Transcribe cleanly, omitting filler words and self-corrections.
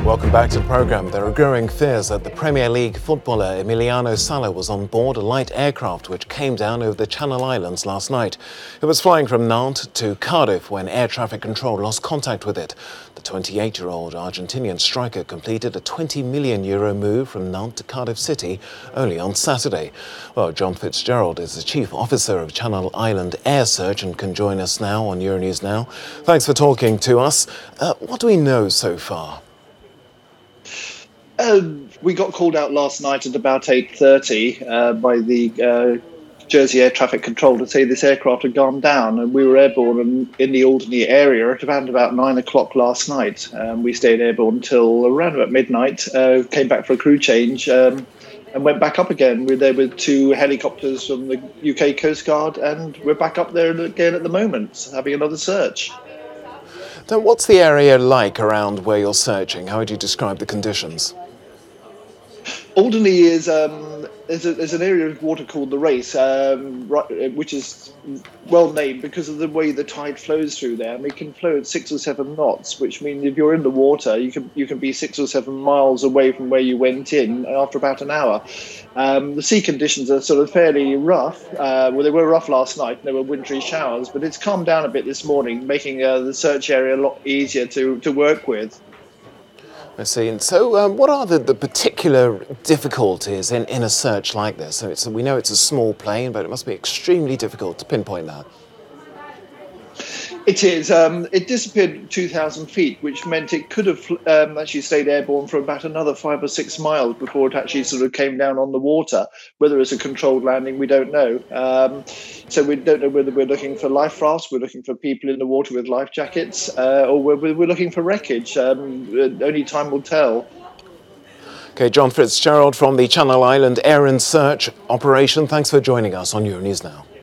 Welcome back to the programme. There are growing fears that the Premier League footballer Emiliano Sala was on board a light aircraft which came down over the Channel Islands last night. It was flying from Nantes to Cardiff when air traffic control lost contact with it. The 28-year-old Argentinian striker completed a €20 million move from Nantes to Cardiff City only on Saturday. Well, John Fitzgerald is the chief officer of Channel Island Air Search and can join us now on Euronews Now. Thanks for talking to us. What do we know so far? We got called out last night at about 8:30 by the Jersey Air Traffic Control to say this aircraft had gone down, and we were airborne in the Alderney area at around about 9 o'clock last night. We stayed airborne until around about midnight, came back for a crew change and went back up again. We're there with two helicopters from the UK Coast Guard, and we're back up there again at the moment, having another search. Then what's the area like around where you're searching? How would you describe the conditions? Alderney is there's an area of water called the Race, which is well named because of the way the tide flows through there, and it can flow at 6 or 7 knots, which means if you're in the water, you can be 6 or 7 miles away from where you went in after about an hour. The sea conditions are sort of fairly rough. Well, they were rough last night. There were wintry showers, but it's calmed down a bit this morning, making the search area a lot easier to work with. I see. And so what are the particular difficulties in a search like this? So we know it's a small plane, but it must be extremely difficult to pinpoint that. It is. It disappeared at 2,000 feet, which meant it could have actually stayed airborne for about another 5 or 6 miles before it actually sort of came down on the water. Whether it's a controlled landing, we don't know. So we don't know whether we're looking for life rafts, we're looking for people in the water with life jackets, or whether we're looking for wreckage. Only time will tell. OK, John Fitzgerald from the Channel Island Air and Search Operation. Thanks for joining us on Euronews Now.